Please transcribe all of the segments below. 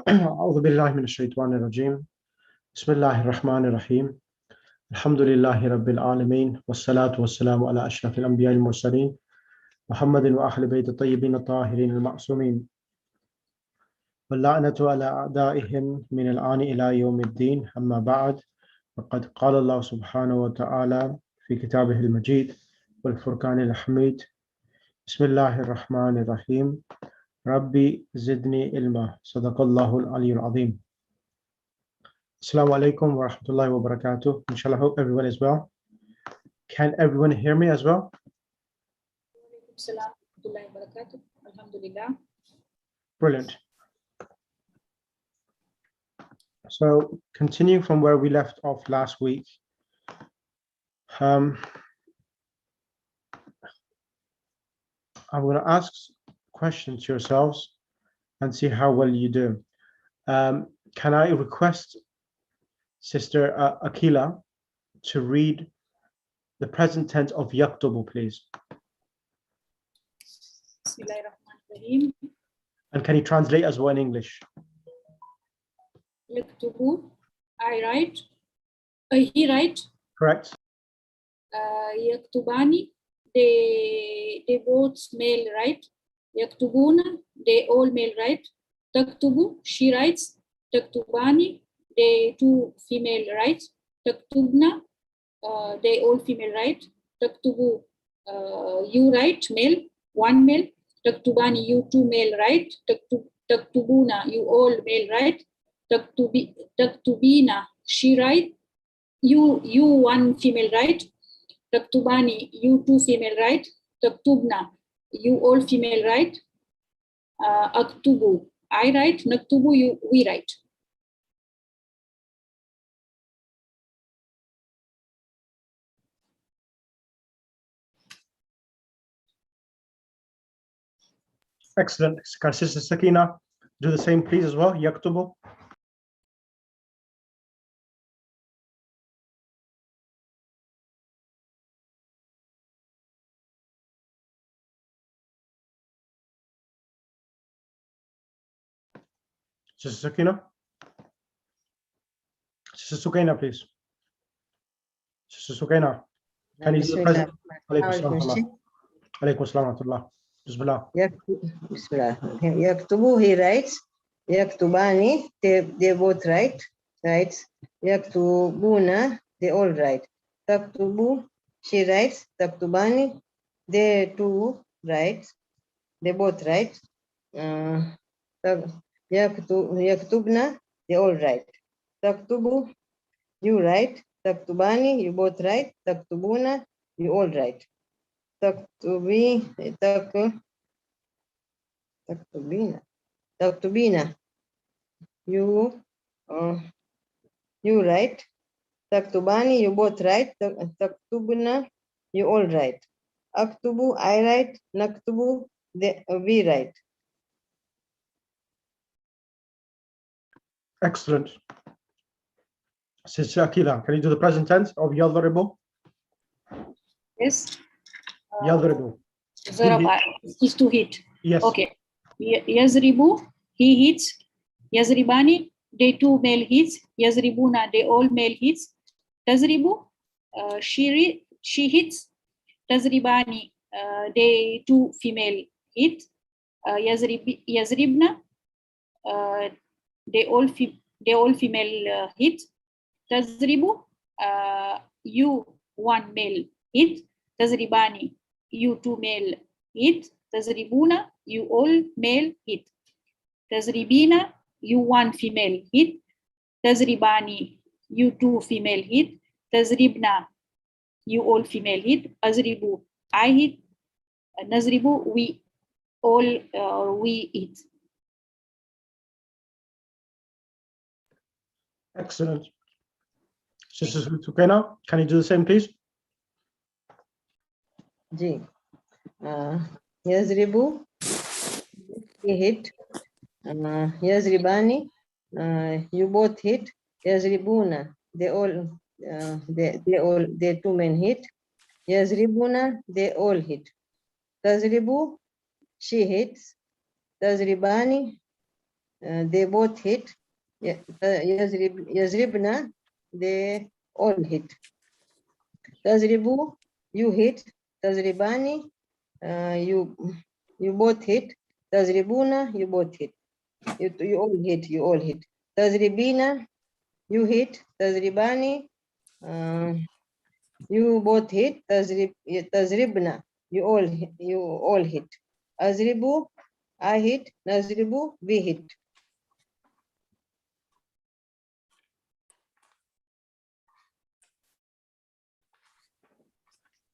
أعوذ بالله من الشيطان الرجيم بسم الله الرحمن الرحيم الحمد لله رب العالمين والصلاة والسلام على أشرف الأنبياء المرسلين محمد وأهل بيت الطيبين الطاهرين المعصومين واللعنة على أعدائهم من الآن إلى يوم الدين أما بعد وقد قال الله سبحانه وتعالى في كتابه المجيد والفرقان الحميد بسم الله الرحمن الرحيم ربي زدني علما صدق الله العلي العظيم. Assalamu alaikum wa rahmatullahi wa barakatuh. Inshallah, I hope everyone is well. Can everyone hear me as well? Brilliant. So, continuing from where we left off last week, I'm going to ask questions to yourselves and see how well you do. Can I request Sister Akila to read the present tense of yaktubu, please? And can you translate as well in English? Yaktubu, I write. He write. Correct. Yaktubani, they both male write. Yaktubuna, they all male write. Taktubu, she writes. Taktubani, they two female write. Taktubna, they all female write. Taktubu, you write male, one male. Taktubani, you two male write. Taktubuna, you all male write. Taktubina, she write. You one female write. Taktubani, you two female write. Taktubna, you all female write. Aktubu, I write. Naktubu, we write. Excellent. Can Sister Sakina do the same, please, as well? Yaktubu. Sister Sakina. Sister Sukaina, please. Sister Sukaina. Can you do the present? Alaykum assalam wa rahmatullah. Bismillah. Bismillah. Yaktubu, he writes. Yaktubani, they both write. Writes. Yaktubuna, they all write. Taktubu, she writes. Taktubani, they two write. They both write. Yaktubna, they all write. Taktubu, you write. Taktubani, you both write. Taktubuna, you all write. Taktubina, you write. Taktubani, you both write. Taktubna, you all write. Aktubu, I write. Naktubu, we write. Excellent. Sister Akila, can you do the present tense of yadribu? Yes. Yadribu. Zaraba is to hit. Yes. Okay. Yazribu, he hits. Yazribani, they two male hits. Yazribuna, they all male hits. Tazribu, she hits. Tazribani, they two female hit. Yazribna, they all female hit. Tazribu, you one male hit. Tazribani, you two male hit. Tazribuna, you all male hit. Tazribina, you one female hit. Tazribani, you two female hit. Tazribna, you all female hit. Azribu, I hit. Nazribu, we all we hit. Excellent. Sister Sukaina, can you do the same, please? Ji. Yazribu, he hit. Yazribani, you both hit. Yazribuna, they two men hit. Yazribuna, they all hit. Tazribu, she hits. Tazribani, they both hit. Yazribna, they all hit. Tazribu, you hit. Tazribani, you both hit. Tazribuna, you both hit. You all hit. You all hit. Tazribina, you hit. Tazribani, you both hit. Tazribna, you all hit. Azribu, I hit. Nazribu, we hit.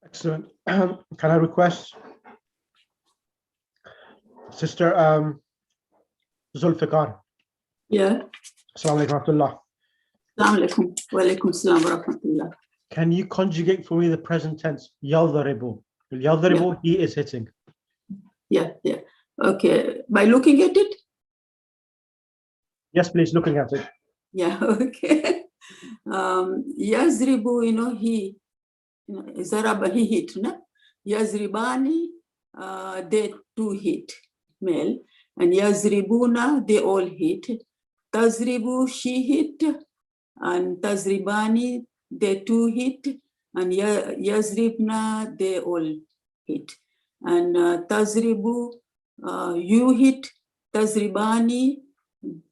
Excellent. Can I request Sister Zulfikar? Yeah. Assalamu alaikum warahmatullah. Assalamu alaikum. Wa alaikum assalam wa rahmatullah. Can you conjugate for me the present tense? Yadribu. Yadribu, he is hitting. Yeah. Okay. By looking at it? Yes, please, looking at it. Yeah, okay. Yazribu, he, Zaraba, he hit, no? Yazribani, they two hit, male. And Yazribuna, they all hit. Tazribu, she hit. And Tazribani, they two hit. And Yazribna, they all hit. And Tazribu, you hit. Tazribani,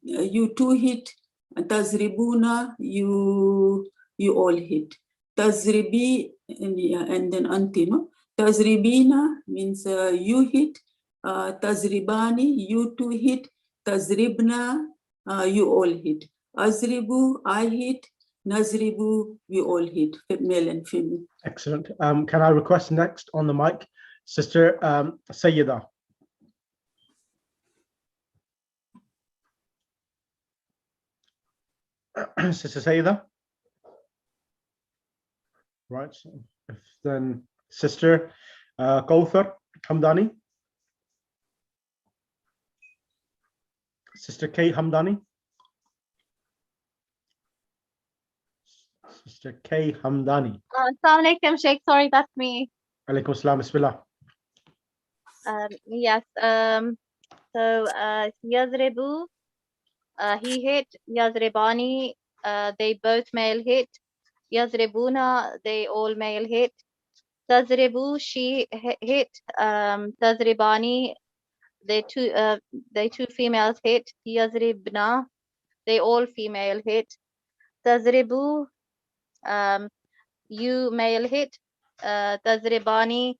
you two hit. Tazribuna, you all hit. Tazribi, and then antino. Tazribina means you hit. Tazribani, you two hit. Tazribna, you all hit. Azribu, I hit. Nazribu, we all hit, male and female. Excellent. Can I request next on the mic, Sister Sayyida? Sister Sayyida? Right. So if then Sister Kauthar Hamdani? Sister K Hamdani? Sister K Hamdani. Assalamu alaikum, Sheikh. Sorry, that's me. Alaikum assalam. Bismillah. Yes. So Yazribu, he hit. Yazribani, they both male hit. Yazribuna, they all male hit. Tazribu, she hit. Tazribani, they two females hit. Yazribna, they all female hit. Tazribu, you male hit. Tazribani,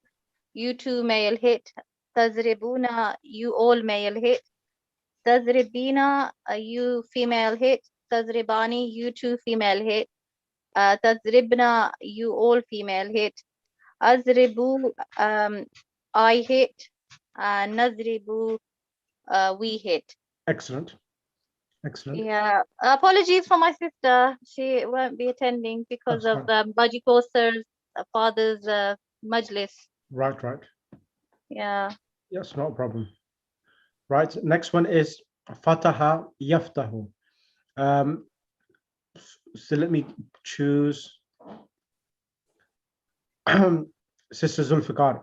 you two male hit. Tazribuna, you all male hit. Tazribina, you female hit. Tazribani, you two female hit. Tazribna, you all female hit. Azribu, I hit. Nazribu, we hit. Excellent. Excellent. Yeah. Apologies for my sister. She won't be attending because That's of Baji Kausar's father's majlis. Right. Yeah. Yes, not a problem. Right. Next one is Fataha Yaftahu. So let me choose Sister Zulfikar.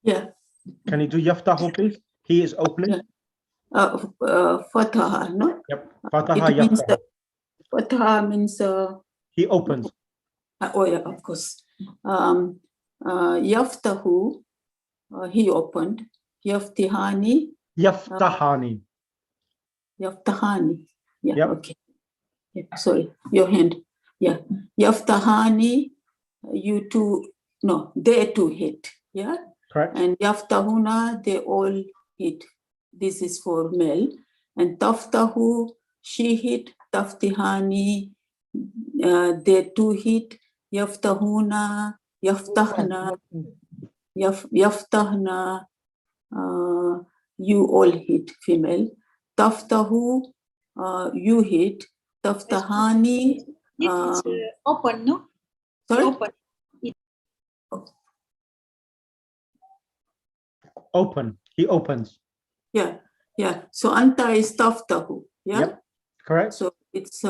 Yeah. Can you do Yaftahu, please? He is opening. Yeah. Fataha, no? Yep. Fataha It means Yaftahu. Fataha means He opens. oh yeah, of course. Yaftahu, he opened. Yaftihani, Yaftahani. Yaftahani. Yeah, Yep. okay. Yeah, sorry, your hand. Yeah. Yaftahani, you two, no, they two hit. Yeah. Correct. And Yaftahuna, they all hit. This is for male. And Taftahu, she hit. Taftihani, they two hit. Yaftahuna, Yaftahna, Yaftahna, you all hit, female. Taftahu, you hit. Taftahani, It's open, no? sorry? Open. Open. He opens. Yeah. So anta is taftahu. Yeah. Yep. Correct. So it's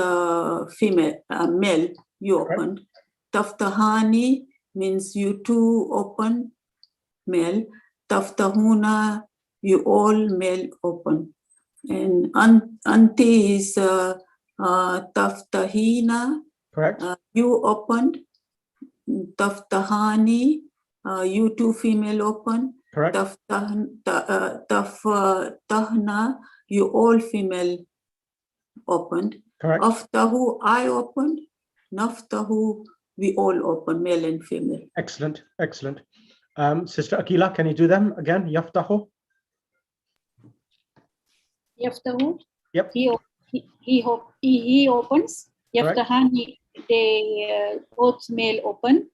female, male. You Correct. opened. Taftahani means you two open, male. Taftahuna, you all male open. And Anti is Taftahina, Correct. you opened. Taftahani, you two female open. Correct. Taftahna, you all female opened. Correct. Aftahu, I opened. Naftahu, we all open, male and female. Excellent. Excellent. Sister Akila, can you do them again? Yaftahu. Yaftahu. Yep. He opens. Correct. Yaftahani, they both male open.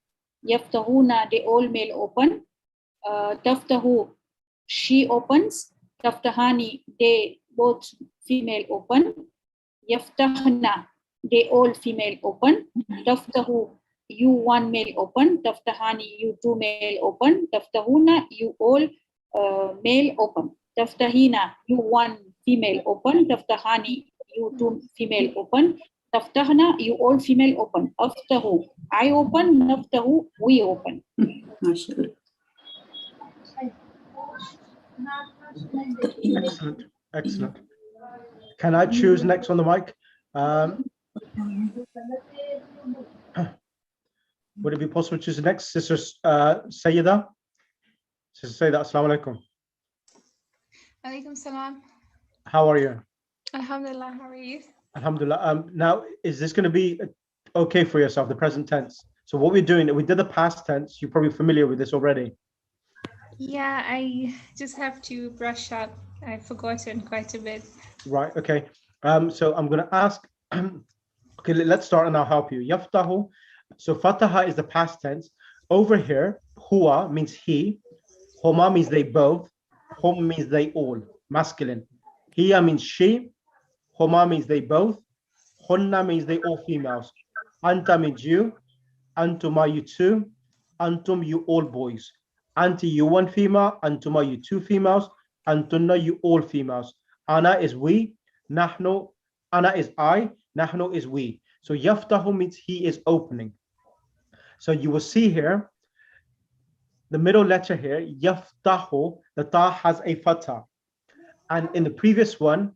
Yaftahuna, they all male open. Taftahu, she opens. Taftahani, they both female open. Yaftahna, they all female open. Taftahu, you one male open. Taftahani, you two male open. Taftahuna, you all male open. Taftahina, you one female open. Taftahani, you two female open. Taftahna, you all female open. Aftahu, I open. Naftahu, we open. MashaAllah. Excellent. Excellent. Can I choose next on the mic? Would it be possible to choose next? Sister Sayyida? Sister Sayyida, assalamu alaikum. Alaikum salam. How are you? Alhamdulillah, how are you? Alhamdulillah. Now, is this going to be okay for yourself, the present tense? So what we're doing, we did the past tense. You're probably familiar with this already. Yeah, I just have to brush up. I've forgotten quite a bit. Right, okay. So I'm going to ask, okay, let's start and I'll help you. Yaftahu. So fataha is the past tense. Over here, huwa means he. Homa means they both. Hum means they all, masculine. Hiya means she. Homa means they both. Hunna means they all females. Anta means you. Antuma, you two. Antum, you all boys. Anti, you one female. Antuma, you two females. Antunna, you all females. Ana is we. Nahnu, Ana is I. Nahnu is we. So yaftahu means he is opening. So you will see here, the middle letter here, yaftahu, the ta has a fatha. And in the previous one,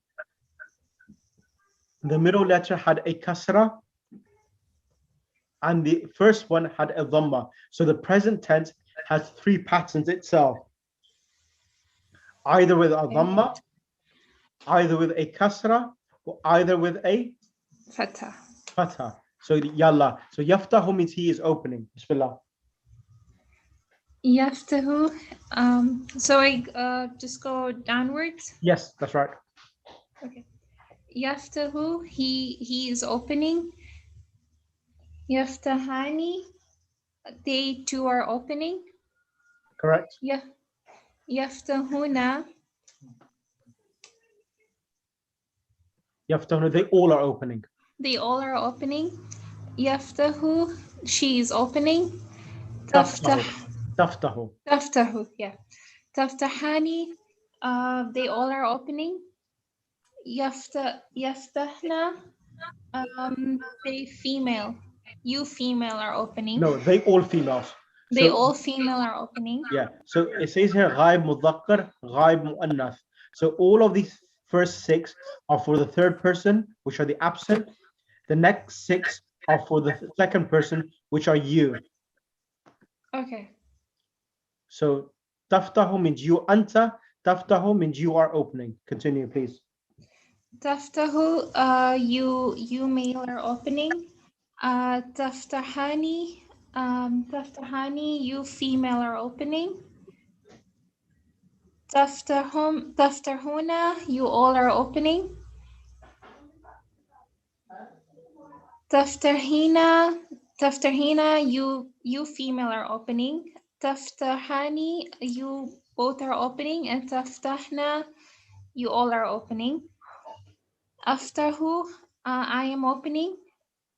the middle letter had a kasra, and the first one had a dhamma. So the present tense has three patterns itself. Either with a dhamma, either with a kasra, or either with a Fatah. fatha. So yalla. So yaftahu means he is opening. Bismillah. Yaftahu. So I just go downwards. Yes, that's right. Okay. Yaftahu, he is opening. Yaftahani, they two are opening. Correct. Yeah. Yaftahuna, Yaftahuna, they all are opening. they all are opening. Yaftahu, she is opening. Taftah, Taftahu. Taftahu, yeah. Taftahani, they all are opening. Yaftahna, they female. You female are opening. No, they all females. They So, all female are opening. yeah. So it says here ghaib mudhakkar, ghaib muannath. So all of these first six are for the third person, which are the absent. The next six are for the second person, which are you. Okay. So taftahu means you anta. Taftahu means you are opening. Continue, please. Taftahu, you male are opening. Taftahani, Taftahani, you female are opening. Taftahuna, you all are opening. Taftahina, you female are opening. Taftahani, you both are opening, and taftahna, you all are opening. Aftahu, I am opening.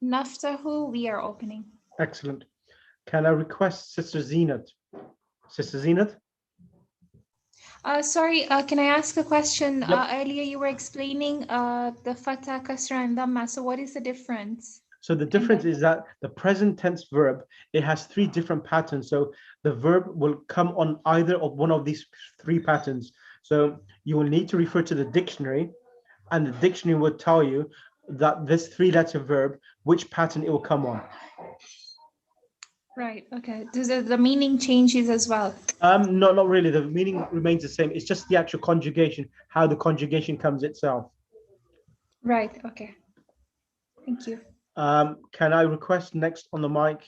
Naftahu, we are opening. Excellent. Can I request Sister Zinat? Sister Zinat? Sorry, can I ask a question? Yep. Earlier you were explaining the fatha, kasra, and dhamma. So what is the difference? So the difference is that the present tense verb, it has three different patterns. So the verb will come on either of one of these three patterns. So you will need to refer to the dictionary and the dictionary would tell you that this 3-letter verb, which pattern it will come on. Right. Okay. Does the meaning changes as well? No, not really. The meaning remains the same. It's just the actual conjugation, how the conjugation comes itself. Right. Okay. Thank you. Can I request next on the mic,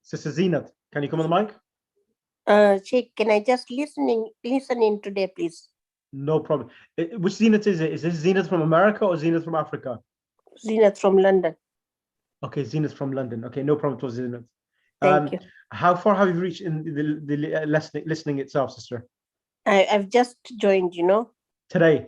Sister Zenat? Can you come on the mic? Sheikh, can I just listen in today, please? No problem. Which Zenat is it? Is this Zenat from America or Zenat from Africa? Zenat from London. Okay, Zenat from London. Okay, no problem at all, Zenat. Thank you. How far have you reached in the listening itself, sister? I've just joined, Today.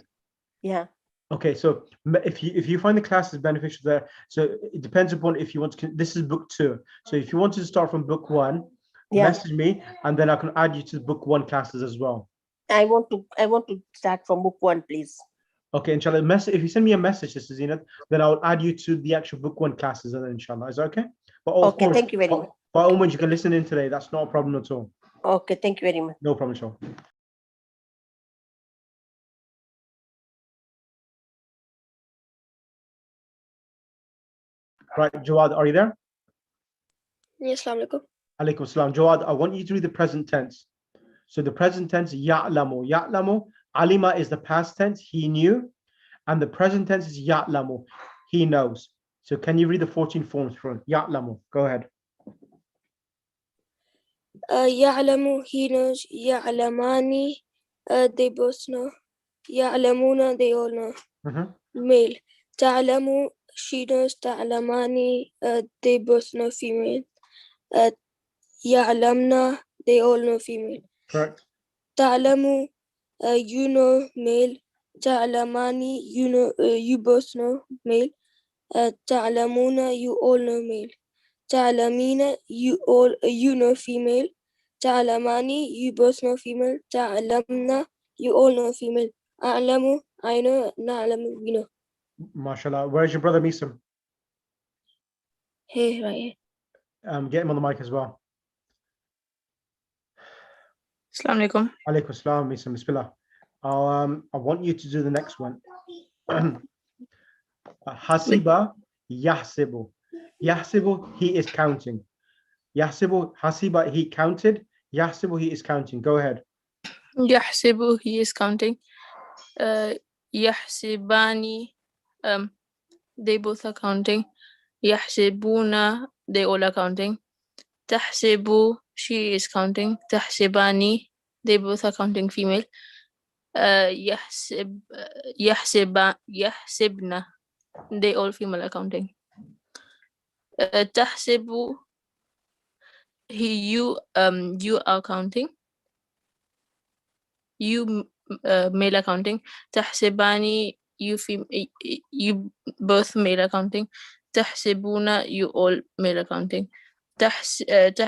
Yeah. Okay, so if you find the classes beneficial there, so it depends upon if you want to. This is book 2. So if you want to start from book 1, message me, and then I can add you to the book 1 classes as well. I want to start from book 1, please. Okay, inshallah. If you send me a message, Sister Zenat, then I'll add you to the actual book 1 classes, and then inshallah, is that okay? But of course, thank you very much. By all means, you can listen in today. That's not a problem at all. Okay, thank you very much. No problem at all. Right, Jawad, are you there? Yes, Assalamu alaikum. Alaikum salam. Jawad, I want you to read the present tense. So the present tense, ya'lamu. Ya'lamu, alima is the past tense, he knew. And the present tense is ya'lamu, he knows. So can you read the 14 forms from ya'lamu? Go ahead. Ya'lamu, he knows. Ya'lamani, they both know. Ya'lamuna, they all know. Male. Ta'lamu, she knows. Ta'lamani, they both know. Female. Ya'lamna, they all know. Female. Correct. Ta'lamu, you know. Male. Ta'lamani, you know. You both know. Male. Ta'lamuna, you all know. Male. Ta'lamina, you know. Female. Ta'lamani, you both know. Female. Ta'lamna, you all know. Female. A'lamu, I know. Na'lamu, we know. MashaAllah. Where's your brother Misam? Hey, right here. Get him on the mic as well. Assalamu alaikum. Alaikum salam, Misam. Bismillah. I want you to do the next one. Hasibah, yahsibu. Yahsibu, he is counting. Yahsibu, Hasibah, he counted. Yahsibu, he is counting. Go ahead. Yahsibu, he is counting. Yahsibani, they both are counting. Yahsibuna, they all are counting. Tahsibu, she is counting. Tahsibani, they both are counting female. Yahsibna, they all female are counting. Tahsibu, you are counting. You male are counting. Tahsibani, you both male are counting. Tahsibuna, you all male are counting. Tahsibina,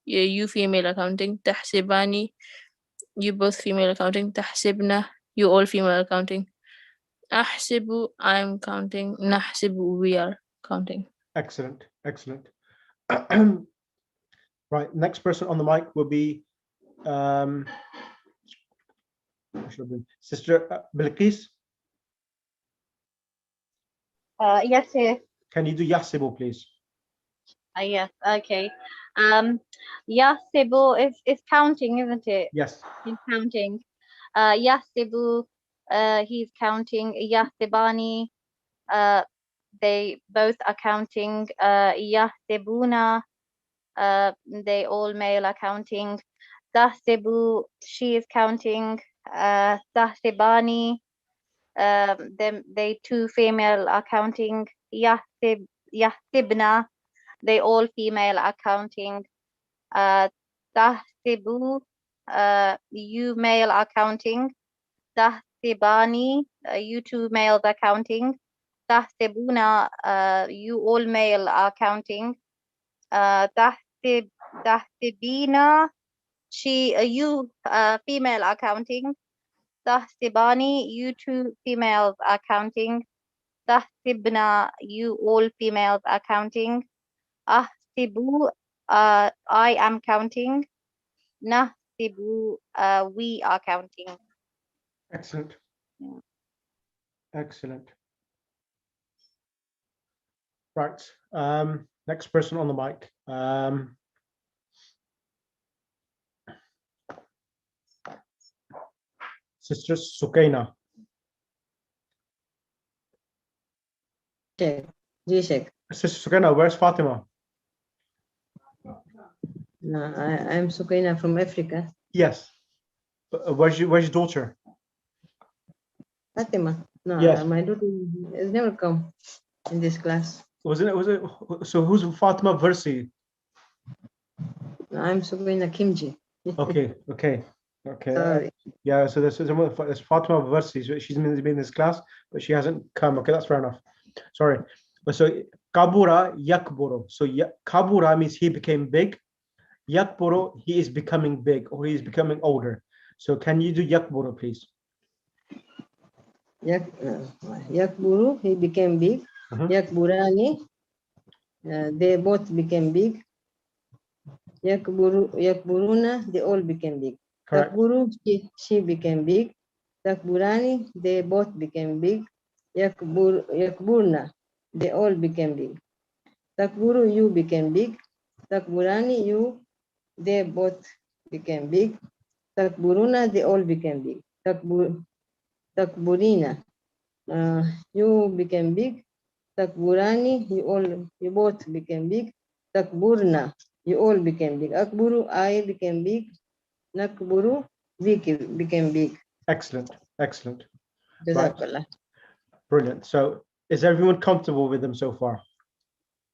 you female are counting. Tahsibani, you both female are counting. Tahsibna, you all female are counting. Ahsibu, I'm counting. Nahsibu, we are counting. Excellent, excellent. Right, next person on the mic will be Sister Bilqis. Yes, sir. Can you do yahsibu, please? Yes, okay. Yasibu is counting, isn't it? Yes. He's counting. Yasibu, he's counting. Yasibani, they both are counting. Yasibuna, they all male are counting. Tasibu, she is counting. Tasibani, they two female are counting. Yasibna, they all female are counting. Tahsibu, you male are counting. Tahsibani, you two males are counting. Tahsibuna, you all male are counting. Tahsibina, you female are counting. Tahsibani, you two females are counting. Tahsibna, you all females are counting. Ahsibu, I am counting. Nahsibu, tahsibu, we are counting. Excellent. Yeah. Excellent. Right. Next person on the mic. Sister Sukaina. Sheikh. Ji Sheikh. Sister Sukaina, where's Fatima? No, I'm Sukaina from Africa. Yes. Where's your daughter? Fatima. No, Yes. my daughter has never come in this class. Was it? So who's Fatima Versi? No, I'm Sukaina Kimji. Okay. Sorry. Yeah. So there's Fatima Versi. So she's been in this class, but she hasn't come. Okay, that's fair enough. Sorry. But so Kabura yakburu. So Kabura means he became big. Yakburu, he is becoming big, or he is becoming older. So can you do yakburu, please? Yakburu, he became big. Yakburani, they both became big. Yakburuna, they all became big. Correct. Takburu, she became big. Takburani, they both became big. Yakburna, they all became big. Takburu, you became big. Takburani, they both became big. Takburuna, they all became big. Takburina, you became big. Takburani, you both became big. Takburna, you all became big. Akburu, I became big. Nakburu, we became big. Excellent. Jazakallah. Right. Brilliant. So is everyone comfortable with them so far?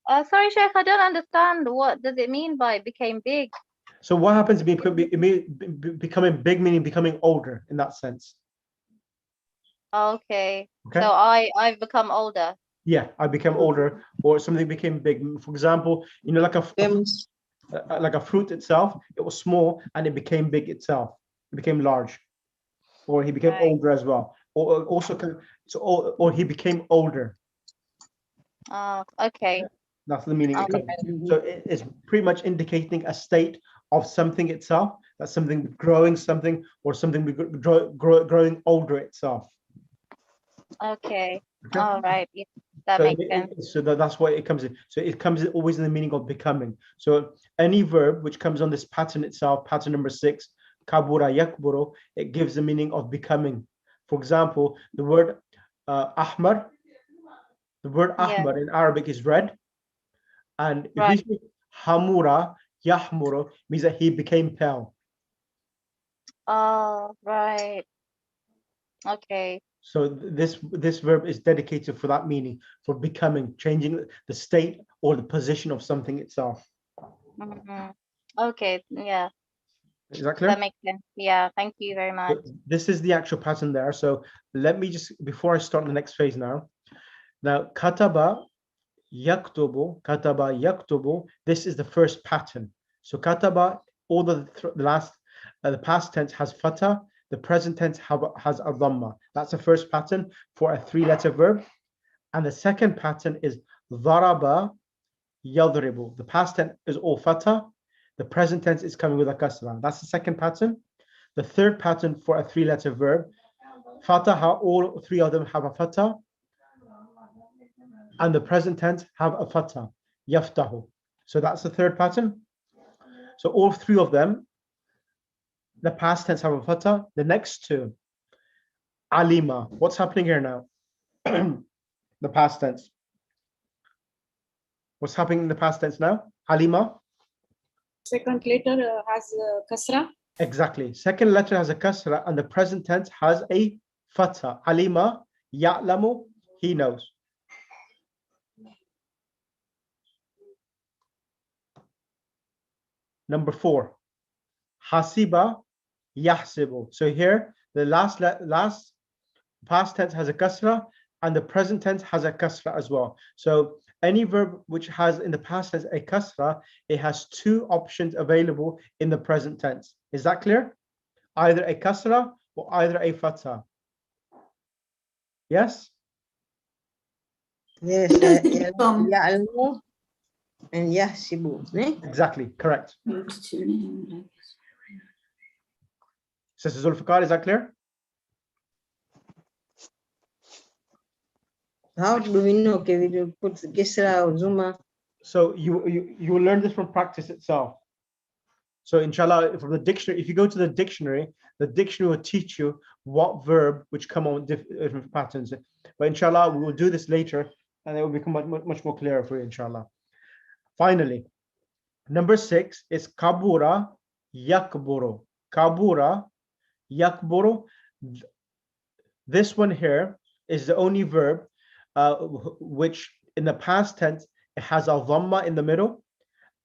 Sorry, Sheikh, I don't understand. What does it mean by became big? So what happens becoming big, meaning becoming older in that sense? Okay. So I've become older. Yeah, I became older, or something became big. For example, like a fruit itself, it was small and it became big itself. It became large, or he became older as well, or or he became older. Okay. That's the meaning. So it's pretty much indicating a state of something itself. That's something growing, something or something growing older itself. Okay. All right. Yeah, that makes sense. So that's why it comes in. So it comes in always in the meaning of becoming. So any verb which comes on this pattern itself, pattern number 6, kabura yakburu, it gives the meaning of becoming. For example, the word ahmar, ahmar in Arabic is red. And if we say hamura yahmuru, means that he became pale. Oh, right. Okay. So this verb is dedicated for that meaning, for becoming, changing the state or the position of something itself. Okay, yeah. Is that clear? That makes sense. Yeah, thank you very much. So this is the actual pattern there. So let me just, before I start the next phase now, kataba yaktubu, this is the first pattern. So kataba, all the past tense has fatha, the present tense has a dhamma. That's the first pattern for a 3-letter verb. And the second pattern is dharaba yadribu. The past tense is all fatha, the present tense is coming with a kasra. That's the second pattern. The third pattern for a 3-letter verb, fatha, all 3 of them have a fatha, and the present tense have a fatha, yaftahu. So that's the third pattern. So all 3 of them, the past tense have a fatha. The next 2, alima. What's happening here now? The past tense. What's happening in the past tense now? Alima. Second letter has kasra. Exactly. Second letter has a kasra, and the present tense has a fatha. Alima ya'lamu, he knows. Number 4, Hasibah yahsibu. So here the last past tense has a kasra and the present tense has a kasra as well. So any verb which has in the past tense a kasra, it has 2 options available in the present tense. Is that clear? Either a kasra or either a fatha. Yes? Yes, ya'lamu and yahsibu. Exactly, correct. Sister Zulfikar, is that clear? How do we know? Okay, we do put Gisra or Zuma. So you will learn this from practice itself. So inshallah, from the dictionary, if you go to the dictionary will teach you what verb which come on different patterns. But inshallah, we will do this later, and it will become much more clearer for you, inshallah. Finally, number 6 is kabura yakburu. Kabura yakburu. This one here is the only verb which in the past tense it has a dhamma in the middle,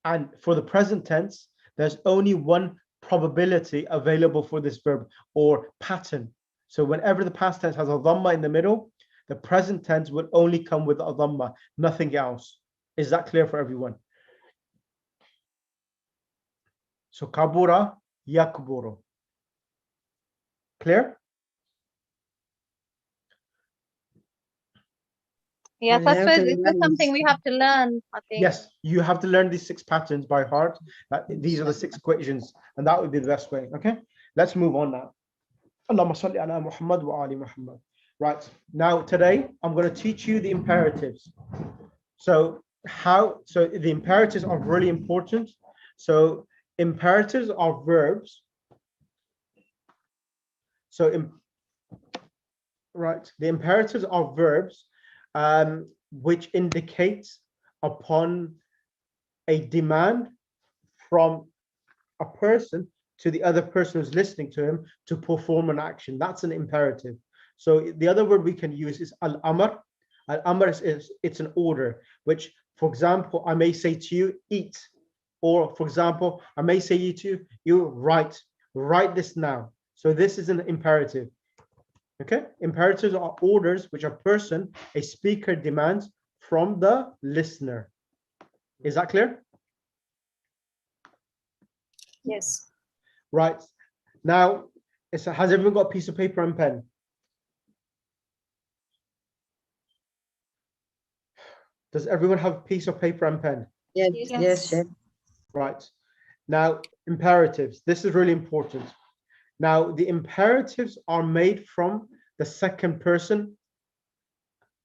and for the present tense there's only one probability available for this verb or pattern. So whenever the past tense has a dhamma in the middle, the present tense would only come with a dhamma, nothing else. Is that clear for everyone? So kabura yakburu. Clear? Yes, We I have suppose to this is revise. something we have to learn, I think. Yes, you have to learn these 6 patterns by heart. These are the 6 equations, and that would be the best way. Okay, let's move on now. Allahumma salli ala Muhammad wa ali Muhammad. Right, now today I'm going to teach you the imperatives. So the imperatives are really important. So imperatives are verbs. So the imperatives are verbs which indicates upon a demand from a person to the other person who's listening to him to perform an action. That's an imperative. So the other word we can use is al-amr. Al-amr is it's an order, which, for example, I may say to you, eat. Or, for example, I may say to you, write this now. So this is an imperative. Okay, imperatives are orders which a person, a speaker, demands from the listener. Is that clear? Yes. Right. Now, has everyone got a piece of paper and pen? Does everyone have a piece of paper and pen? Yes, Yes. yes, Chef. Right. Now, imperatives. This is really important. Now, the imperatives are made from the second person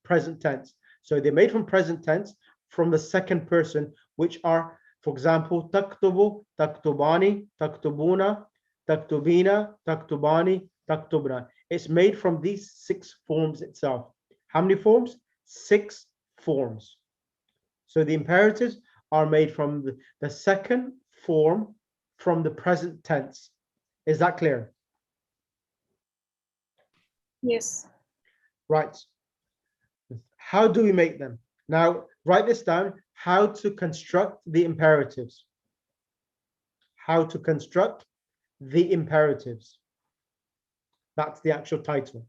present tense. So they're made from present tense from the second person, which are, for example, taktubu, taktubani, taktubuna, taktubina, taktubani, taktubna. It's made from these 6 forms itself. How many forms? 6 forms. So the imperatives are made from the second form from the present tense. Is that clear? Yes. Right. How do we make them? Now, write this down, how to construct the imperatives. How to construct the imperatives. That's the actual title.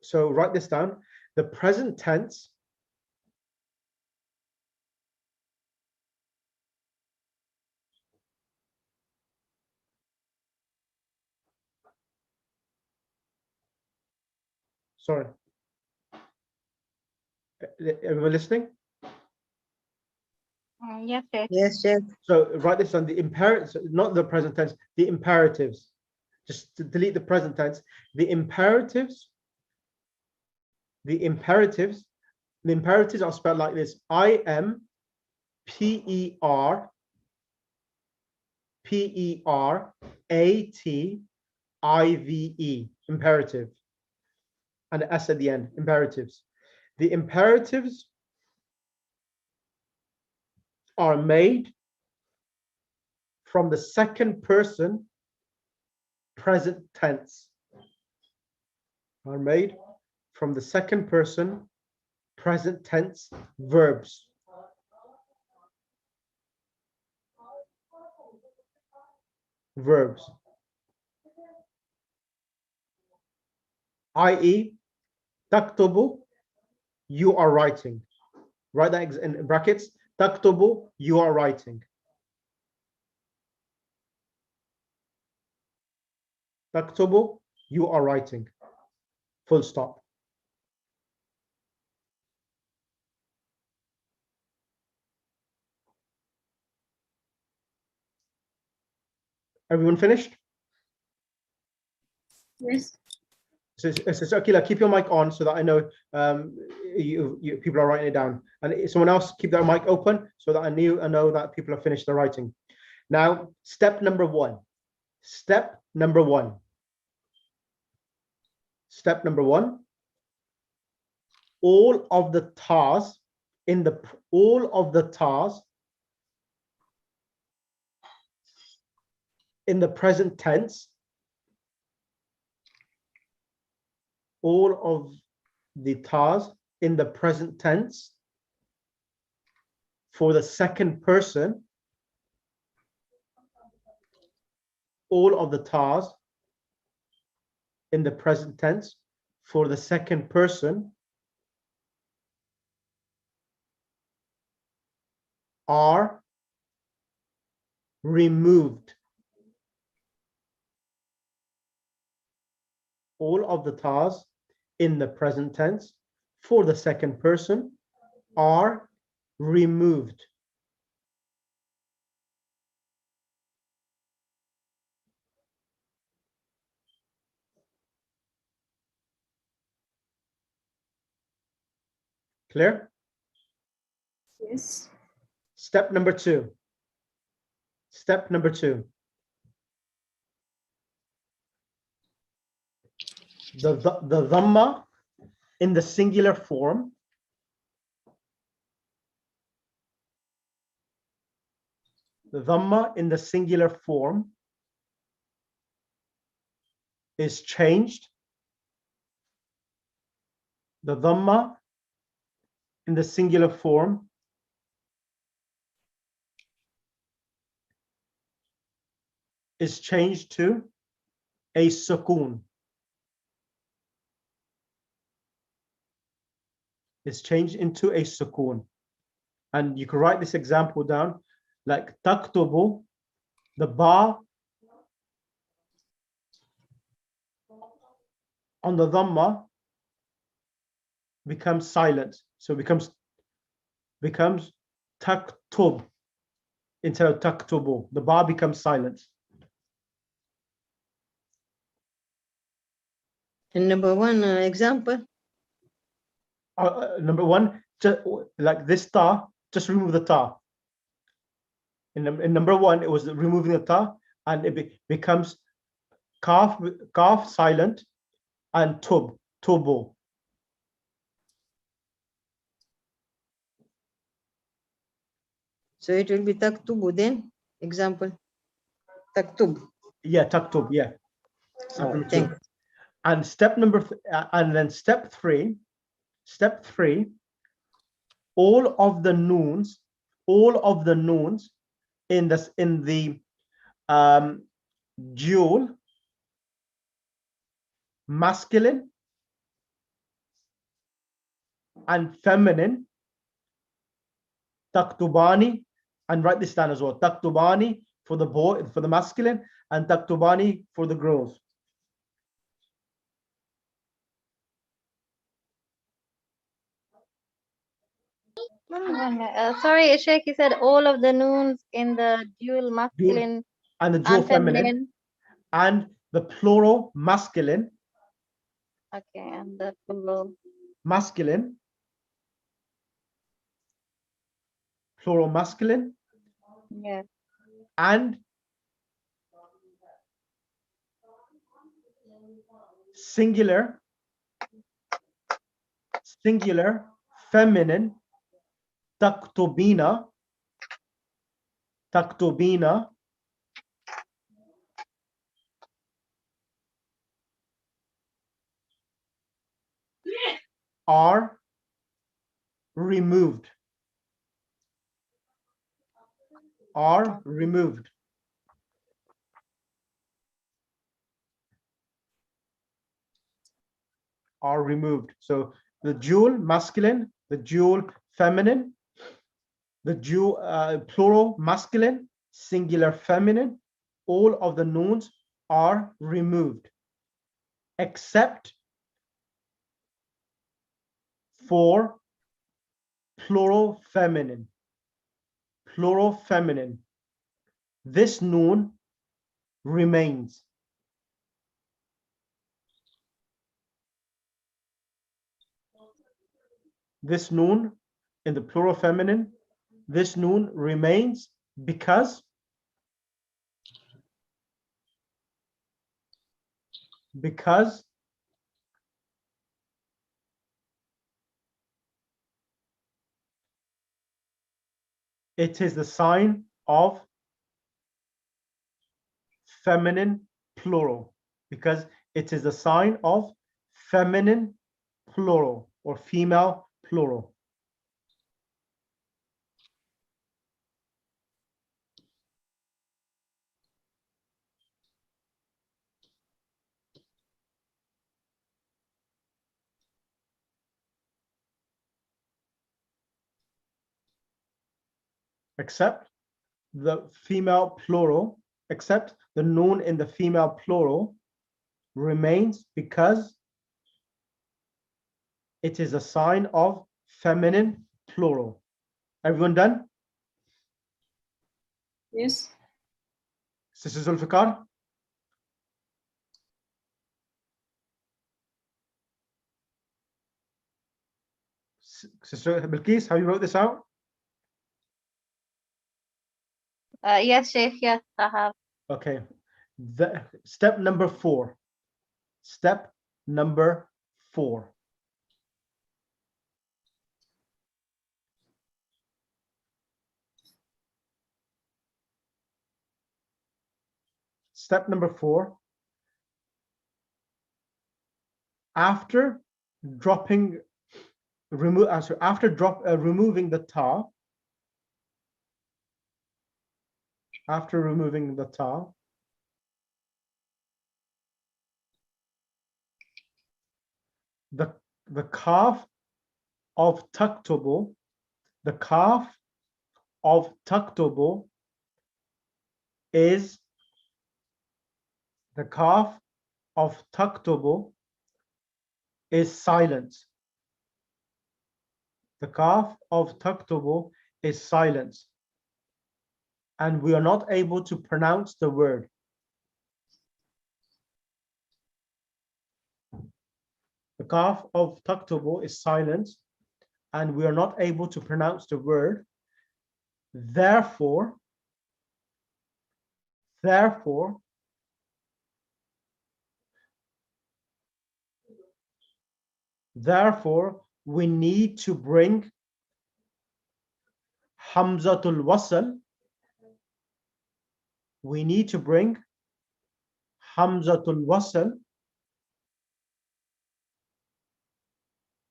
So write this down. The present tense sorry. Everyone listening? Yes, Chef. Yes, Chef. So write this down, the imperatives, not the present tense, the imperatives. Just to delete the present tense. The imperatives are spelled like this: I-M-P-E-R-A-T-I-V-E, imperative, and the S at the end, imperatives. The imperatives are made from the second person present tense. Are made from the second person present tense verbs. Verbs. I.e., taktubu, you are writing. Write that in brackets. Taktubu, you are writing. Taktubu, you are writing. Full stop. Everyone finished? Yes. So Akila, keep your mic on so that I know people are writing it down. And someone else keep their mic open so that I know that people have finished their writing. Now, step number one. Step number one. Step number one. All of the Thurs in the present tense. All of the Thurs in the present tense for the second person. All of the Thurs in the present tense for the second person are removed. All of the Thurs in the present tense for the second person are removed. Clear? Yes. Step number two. Step number two. The dhamma in the singular form the dhamma in the singular form is changed. The dhamma in the singular form is changed to a sukoon. It's changed into a sukoon. And you can write this example down like taktubu, the ba on the dhamma becomes silent. So it becomes taktub instead of taktubu. The ba becomes silent. And number one example. Number one, just like this ta, just remove the ta. In number one, it was removing the ta, and it becomes kaf silent and tubu. So it will be taktubu then. Example. Taktub. Yeah, taktub. Yeah. Oh, thanks. And step number and then step three. Step three. All of the nouns in the dual masculine and feminine taktubani, and write this down as well. Taktubani for the boy, for the masculine, and taktubani for the girls. Sorry, Sheikh, you said all of the nouns in the dual masculine and the dual feminine, feminine. and the plural masculine. Okay, and the plural Masculine. Plural masculine. Yeah. And singular feminine taktubina are removed. Are removed. Are removed. So the dual masculine, the dual feminine, the dual plural masculine, singular feminine, all of the nouns are removed, except for plural feminine. Plural feminine. This noun remains. This noon in the plural feminine, this noon remains because it is the sign of feminine plural, because it is the sign of feminine plural or female plural. Except the female plural, except the noun in the female plural remains because it is a sign of feminine plural. Everyone done? Yes. Sister Zulfikar? Sister Bilqis, have you wrote this out? Yes, Sheikh, yes, I have. Okay. Step number 4. Step number 4. Step number 4. After removing the ta, the kaf of taktubu, the kaf of taktubu is silent. The kaf of taktubu is silent, and we are not able to pronounce the word. The kaf of taktubu is silent, and we are not able to pronounce the word. Therefore, we need to bring Hamzatul Wasl. We need to bring Hamzatul Wasl.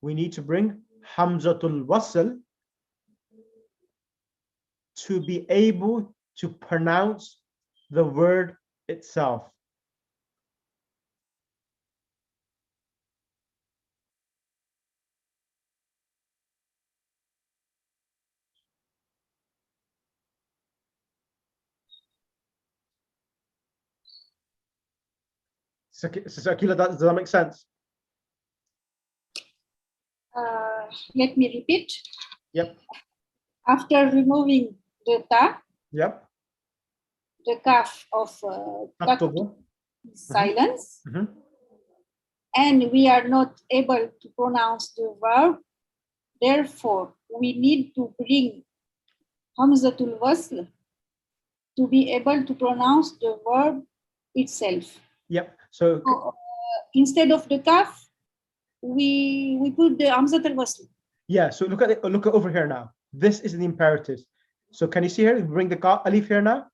We need to bring Hamzatul Wasl to be able to pronounce the word itself. Sister Akila, does that make sense? Let me repeat. Yep. After removing the ta, Yep. the kaf of taktubu silence, and we are not able to pronounce the verb. Therefore, we need to bring Hamzatul Wasl to be able to pronounce the verb itself. Yep. So instead of the kaf, we put the Hamzatul Wasl. Yeah. So look at over here now. This is the imperatives. So can you see here? Bring the alif here now.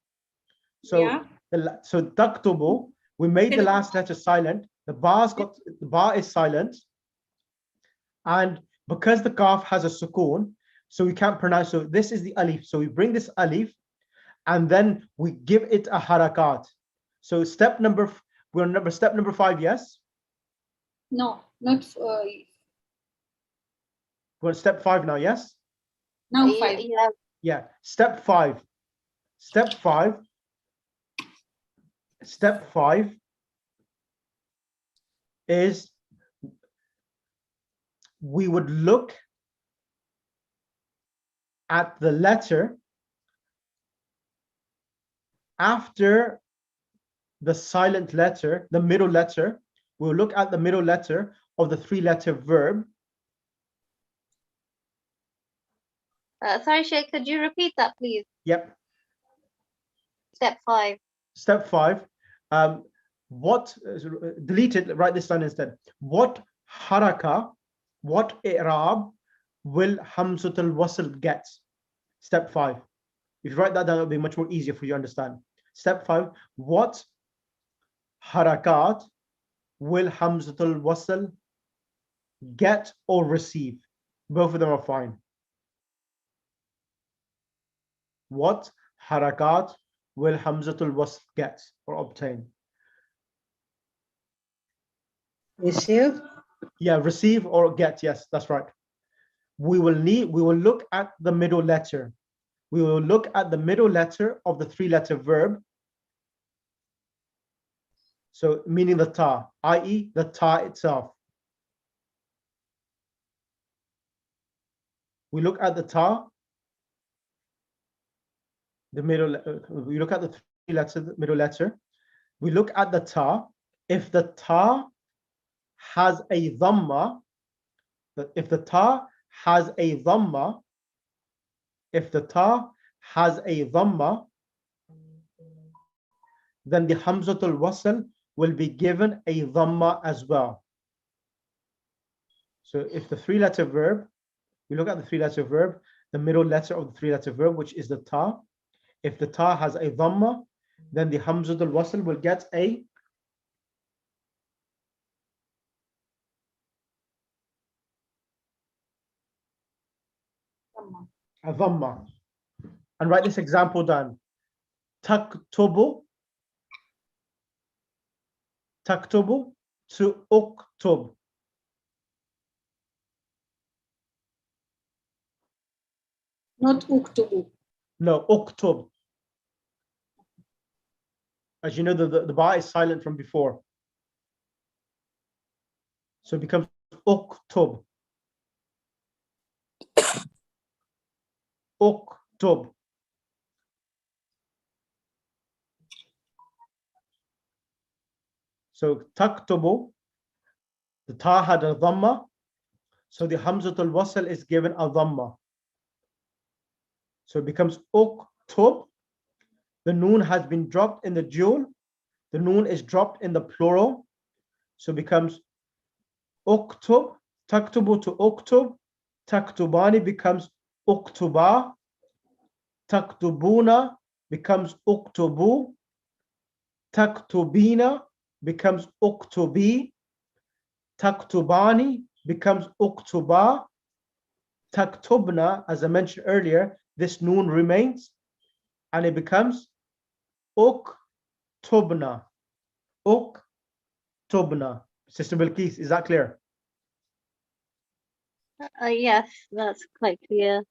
So yeah. So taktubu, we made the last letter silent. The bar is silent, and because the kaf has a sukoon, so we can't pronounce. So this is the alif. So we bring this alif, and then we give it a harakat. So step number 5. Yes. No, not. We're on step 5 now. Yes. Now 5. Yeah. Yeah. Step 5. Step 5 is we would look at the letter after the silent letter, the middle letter. We'll look at the middle letter of the three-letter verb. Sorry, Sheikh, could you repeat that, please? Yep. Step 5. Step 5. What, delete it, write this down instead. What haraka, what i'rab will Hamzatul Wasl get? Step 5. If you write that down, it'll be much more easier for you to understand. Step 5. What harakat will Hamzatul Wasl get or receive? Both of them are fine. What harakat will Hamzatul Wasl get or obtain? Receive. Yeah, receive or get. Yes, that's right. We will look at the middle letter. We will look at the middle letter of the three-letter verb. So meaning the ta, i.e. the ta itself. We look at the ta, the middle, we look at the three-letter, middle letter. We look at the ta. If the ta has a dhamma, if the ta has a dhamma, then the Hamzatul Wasl will be given a dhamma as well. So if the three-letter verb, we look at the three-letter verb, the middle letter of the three-letter verb, which is the ta. If the ta has a dhamma, then the Hamzatul Wasl will get a dhamma. And write this example down. Taktubu to uktub. Not uktubu. No, uktub. As you know, the ba is silent from before. So it becomes uktub. Uktub. So taktubu, the ta had a dhamma, so the Hamzatul Wasl is given a dhamma. So it becomes uktub. The noon has been dropped in the dual. The noon is dropped in the plural. So it becomes uktub. Taktubu to uktub. Taktubani becomes uktuba. Taktubuna becomes uktubu. Taktubina becomes uktubi. Taktubani becomes uktuba. Taktubna, as I mentioned earlier, this noon remains and it becomes uktubna. Uktubna. Sister Bilqis, is that clear? Yes, that's quite clear.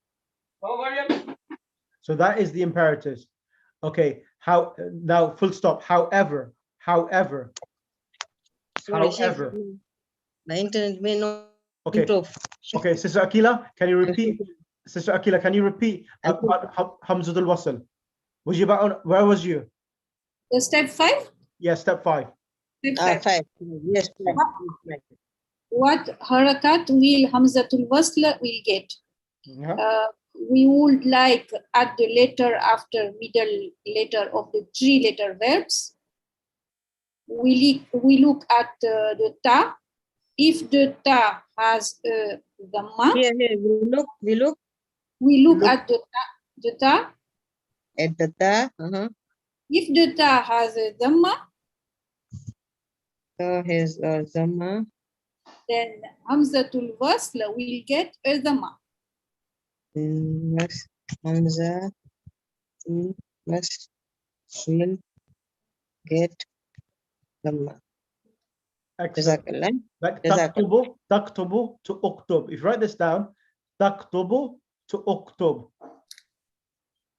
So that is the imperatives. Okay, how now full stop. However, Sorry, Sheikh, the internet may not okay. improve. Okay, Sister Akila, can you repeat? Sister Akila, can you repeat about Hamzatul Wasl? Was you about where was you? The step 5? Yeah, step 5. Step 5. Yes. What harakat will Hamzatul Wasl will get? We would like add the letter after middle letter of the three-letter verbs. We look at the ta. If the ta has a dhamma, we look at the ta. At the ta. If the ta has a dhamma, then Hamzatul Wasl will get a dhamma. Hamza will get dhamma. Excellent. Like taktubu to uktub. If you write this down, taktubu to uktub.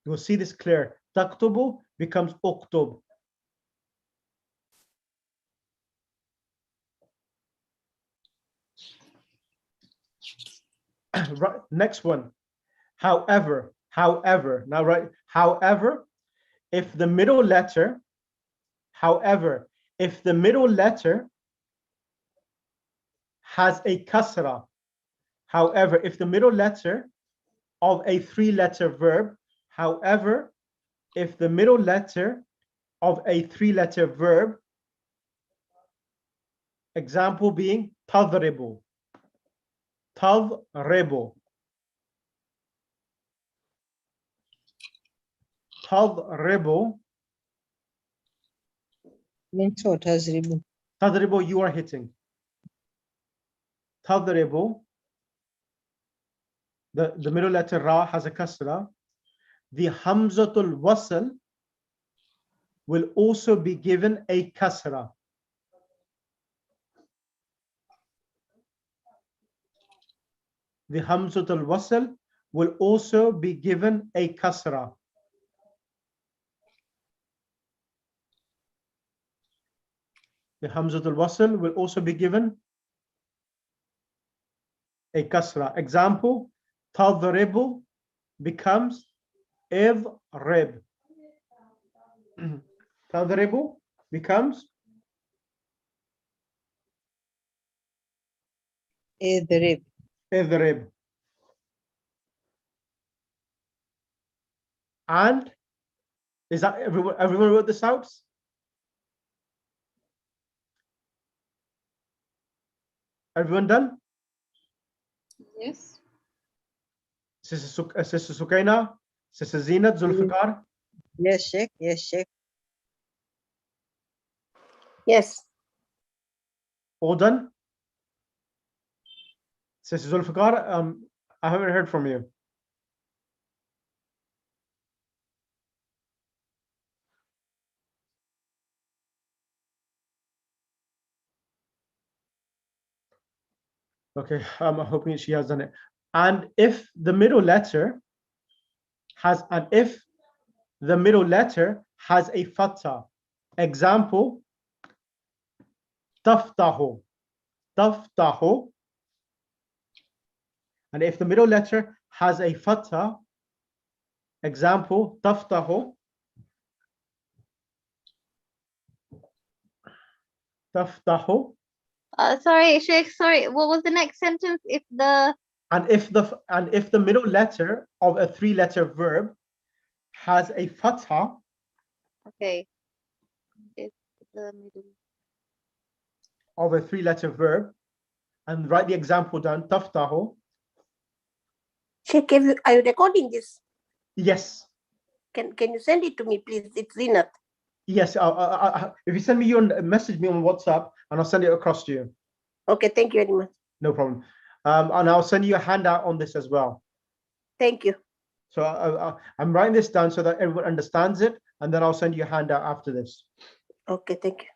You will see this clear. Taktubu becomes uktub. Right, next one. However, now right, however, if the middle letter However, if the middle letter has a kasra, however, if the middle letter of a three-letter verb, however, if the middle letter of a three-letter verb, example being tadribu, tadribu, tadribu, means what? Tazribu. tadribu, you are hitting. Tadribu, the middle letter ra has a kasra. The hamzatul wasl will also be given a kasra. The hamzatul wasl will also be given a kasra. The hamzatul wasl will also be given a kasra. Example, tadribu becomes idrib. Tadribu becomes Idrib. idrib. And is that everyone wrote this out? Everyone done? Yes. Sister Sukaina, Sister Zinat, Zulfikar, Yes, Sheikh. Yes, Sheikh. Yes. all done? Sister Zulfikar, I haven't heard from you. Okay, I'm hoping she has done it. And if the middle letter has a fatha, example, taftahu, taftahu. And if the middle letter has a fatha, example, taftahu, taftahu. Sorry, Sheikh, sorry. What was the next sentence? If the And if the middle letter of a three-letter verb has a fatha, okay. If the middle. of a three-letter verb, and write the example down, taftahu. Sheikh, are you recording this? Yes, Can you send it to me, please? It's Zinat. yes. If you send me your message me on WhatsApp, and I'll send it across to you. Okay, thank you very much. No problem. And I'll send you a handout on this as well. Thank you. So I'm writing this down so that everyone understands it, and then I'll send you a handout after this. Okay, thank you.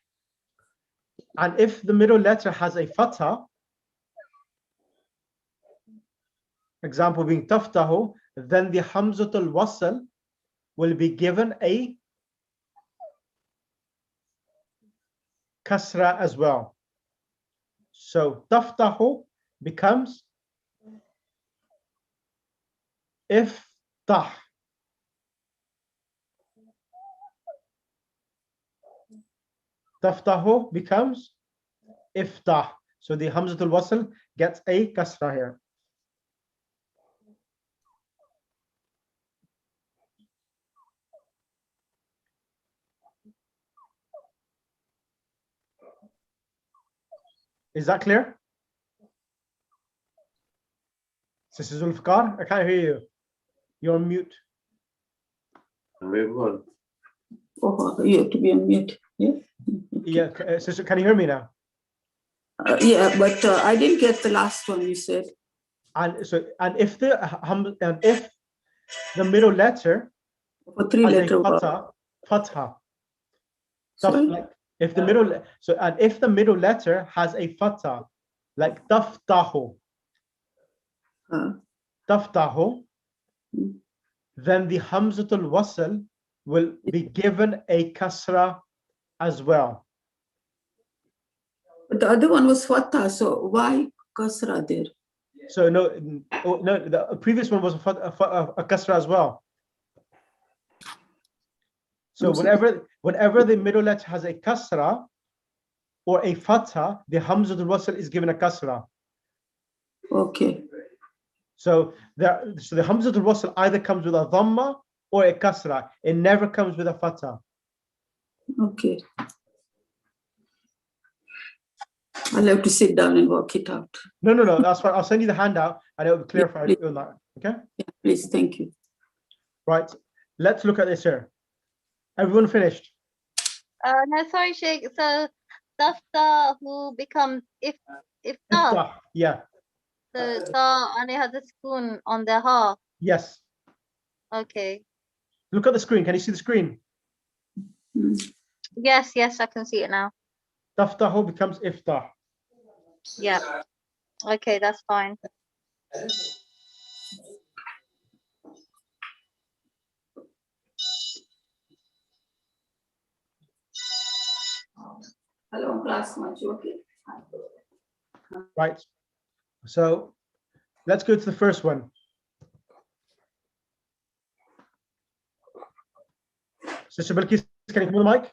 And if the middle letter has a fatha, example being taftahu, then the hamzatul wasl will be given a kasra as well. So taftahu becomes iftah. Taftahu becomes iftah. So the hamzatul wasl gets a kasra here. Is that clear? Sister Zulfikar, I can't hear you. You're on mute. Oh, you have to be on mute. Yeah. Yeah, sister, can you hear me now? Yeah, but I didn't get the last one you said. And if the middle letter For three-letter word. fatha. Sorry? Like if the middle letter has a fatha, like taftahu, taftahu, then the hamzatul wasl will be given a kasra as well. But the other one was fatha, so why kasra there? So no, the previous one was a kasra as well. So whenever the middle letter has a kasra or a fatha, the Hamza al-Wasl is given a kasra. Okay. So the Hamza al-Wasl either comes with a dhamma or a kasra. It never comes with a fatha. Okay. I'll have to sit down and work it out. No, that's fine. I'll send you the handout and it will clarify it on that. Okay? Yeah, please, thank you. Right. Let's look at this here. Everyone finished? No, sorry, Sheikh. So Tafta who becomes Iftar. Iftah. Yeah. So Ta and it has a spoon on the ha. Yes. Okay. Look at the screen. Can you see the screen? Yes, I can see it now. Taftahu becomes iftah. Yeah. Okay, that's fine. Hello, class, much okay. Right. So let's go to the first one. Sister Bilkis, can you come on the mic?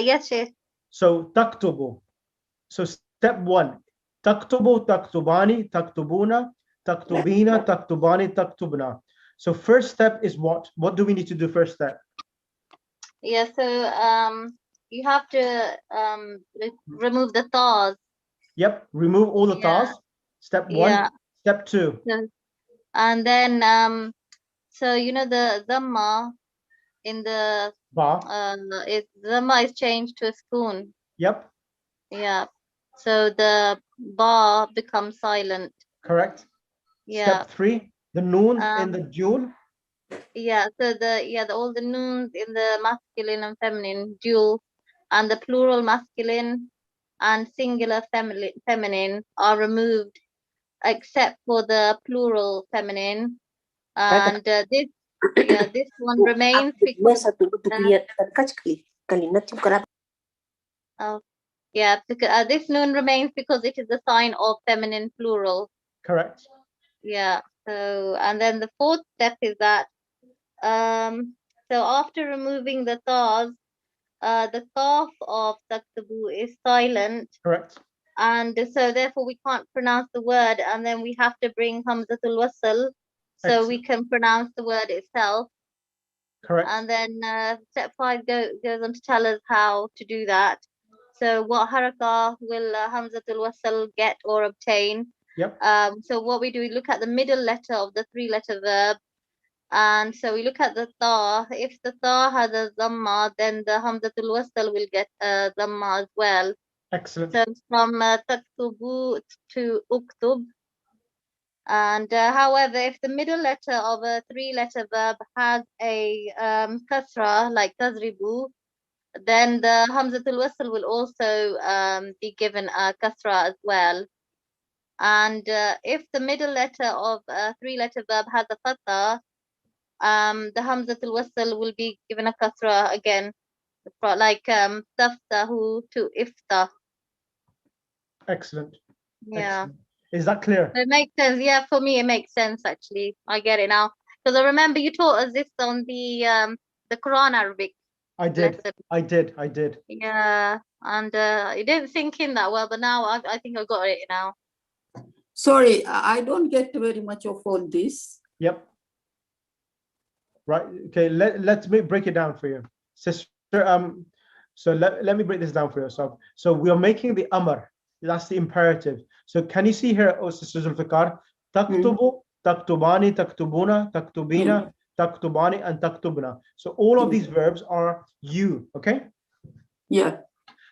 Yes, Sheikh. So taktubu. So step one. Taktubu, taktubani, taktubuna, taktubina, taktubani, taktubna. So first step is what? What do we need to do first step? Yeah, so you have to remove the thaws. Yep, remove all the Yeah. thaws. Step one. Yeah. Step two. And then so you know the dhamma in the Ba. dhamma is changed to a spoon. Yep, Yeah. So the ba becomes silent. correct. Yeah. Step three, the noon in the dual. Yeah, so all the nouns in the masculine and feminine dual, and the plural masculine and singular feminine are removed, except for the plural feminine. And this one remains because this noon remains because it is a sign of feminine plural. Correct. Yeah. So and then the fourth step is that so after removing the thaws, the kaf of taktabu is silent. Correct. And so therefore we can't pronounce the word, and then we have to bring Hamzatul Wasl so we can pronounce the word itself. Correct. And then step 5 goes on to tell us how to do that. So what harakah will Hamzatul Wasl get or obtain? Yep. So what we do, we look at the middle letter of the 3-letter verb. And so we look at the ta. If the ta has a dhamma, then the Hamzatul Wasl will get a dhamma as well. Excellent. So from taktubu to uktub. And however, if the middle letter of a 3-letter verb has a kasra, like tazribu, then the Hamzatul Wasl will also be given a kasra as well. And if the middle letter of a 3-letter verb has a fatha, the Hamzatul Wasl will be given a kasra again, like taftahu to Iftar. Excellent. Yeah. Excellent. Is that clear? It makes sense. Yeah, for me it makes sense actually. I get it now. Because I remember you taught us this on the Quran Arabic. I did. Lesson. I did. Yeah. And it didn't sink in that well, but now I think I got it now. Sorry, I don't get very much of all this. Yep. Right. Okay. Let's break it down for you, sister. So let me break this down for yourself. So we are making the amr. That's the imperative. So can you see here, oh, Sister Zulfikar? Taktubu, taktubani, taktubuna, taktubina, taktubani, and taktubna. So all of these verbs are you. Okay. Yeah.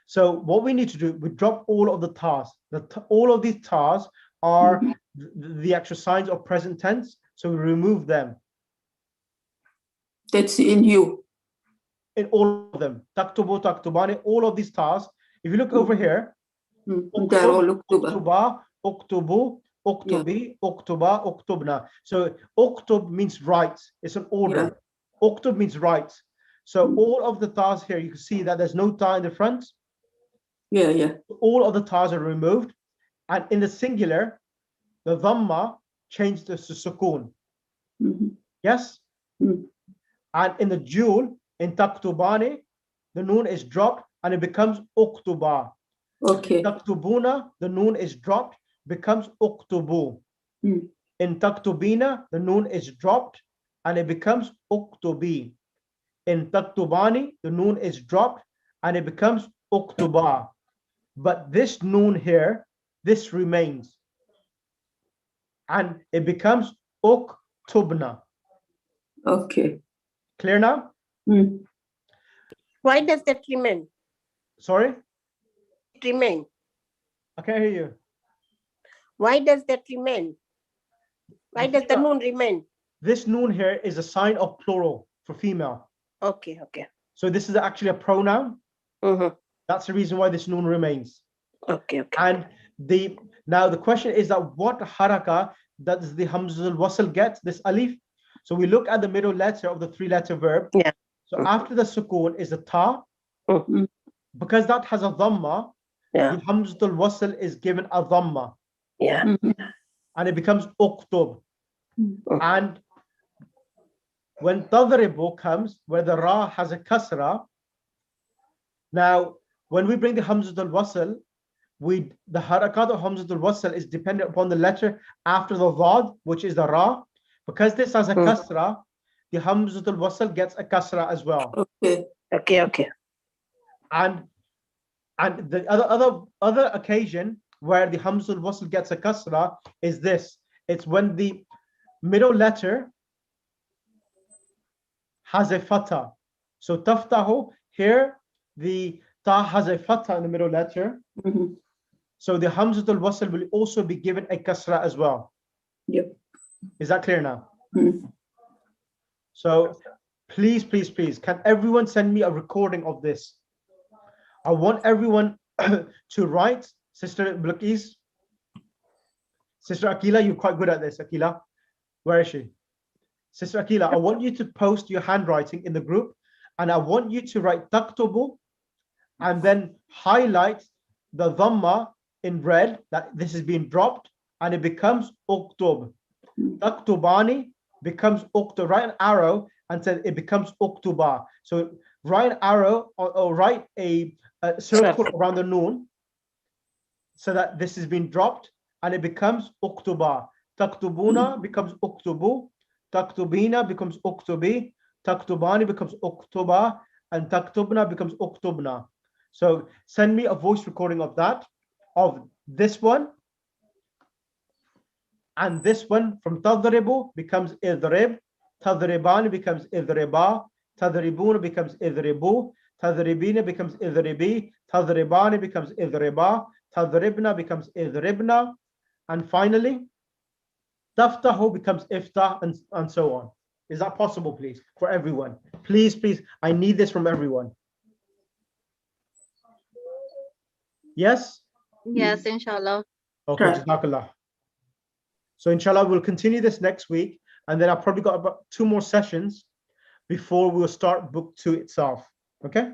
So what we need to do, we drop all of the tas. All of these tas are the actual signs of present tense. So we remove them. That's in you. In all of them. Taktubu, taktubani, all of these tas. If you look over here, they're all uktuba, uktubu, uktubi, uktuba, uktubna. So uktub means write. It's an order. Yeah. Uktub means write. So all of the tas here, you can see that there's no ta in the front. Yeah, yeah. All of the tas are removed. And in the singular, the dhamma changed to sukoon. Yes? And in the jewel, in taktubani, the noon is dropped and it becomes uktuba. Okay. Taktubuna, the noon is dropped, becomes uktubu. In taktubina, the noon is dropped and it becomes uktubi. In taktubani, the noon is dropped and it becomes uktuba. But this noon here, this remains. And it becomes uktubna. Okay. Clear now? Why does that remain? Sorry? It remain. I can't hear you. Why does that remain? Why does the noon remain? This noon here is a sign of plural for female. Okay, okay. So this is actually a pronoun. That's the reason why this noon remains. Okay, okay. And now the question is that what haraka does the hamzatul wasl get, this alif? So we look at the middle letter of the three-letter verb. Yeah. So after the sukoon is the ta. Because that has a dhamma, yeah. the hamzatul wasl is given a dhamma. Yeah. And it becomes uktub. And when tadribu comes, where the ra has a kasra, now when we bring the hamzatul wasl, the harakat of hamzatul wasl is dependent upon the letter after the dad, which is the ra. Because this has a kasra, the hamzatul wasl gets a kasra as well. Okay. Okay, okay. And the other occasion where the hamzatul wasl gets a kasra is this. It's when the middle letter has a fatha. So taftahu, here the ta has a fatha in the middle letter. So the hamzatul wasl will also be given a kasra as well. Yep. Is that clear now? So please, please, please, can everyone send me a recording of this? I want everyone to write. Sister Bilqis, Sister Akila, you're quite good at this. Akila, where is she? Sister Akila, I want you to post your handwriting in the group, and I want you to write taktubu and then highlight the dhamma in red that this is being dropped and it becomes uktub. Taktubani becomes uktub. Write an arrow and say it becomes uktuba. So write an arrow or write a circle around the noon so that this is being dropped and it becomes uktuba. Taktubuna becomes uktubu. Taktubina becomes uktubi. Taktubani becomes uktuba. And taktubna becomes uktubna. So send me a voice recording of that, of this one. And this one from tadribu becomes idrib. Tadribani becomes idriba. Tadribuna becomes idribu. Tadribina becomes idribi. Tadribani becomes idriba. Tadribna becomes idribna. And finally, taftahu becomes iftah, and so on. Is that possible, please, for everyone? Please, please, I need this from everyone. Yes? Yes, inshallah. Okay, jazakallah. So inshallah, we'll continue this next week, and then I've probably got about 2 more sessions before we'll start book 2 itself. Okay?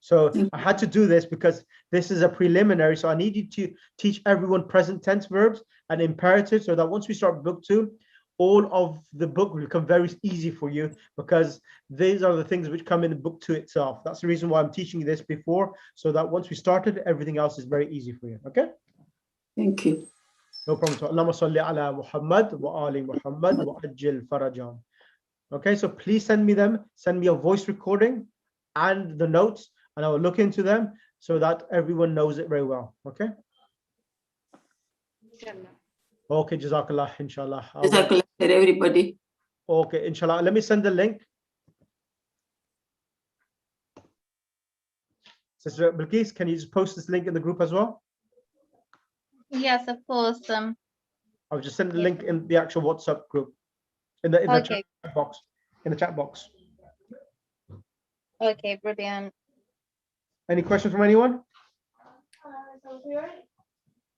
So I had to do this because this is a preliminary. So I need you to teach everyone present tense verbs and imperatives so that once we start book 2, all of the book will become very easy for you because these are the things which come in the book 2 itself. That's the reason why I'm teaching you this before, so that once we started, everything else is very easy for you. Okay? Thank you. No problem. Allahumma salli ala Muhammad wa ali Muhammad wa ajil farajam. Okay, so please send me them. Send me a voice recording and the notes, and I will look into them so that everyone knows it very well. Okay? Okay, jazakallah, inshallah. Jazakallah, everybody. Okay, inshallah. Let me send the link. Sister Bilqis, can you just post this link in the group as well? Yes, of course. I'll just send the link in the actual WhatsApp group, in the Okay. chat box. In the chat box. Okay, brilliant. Any questions from anyone?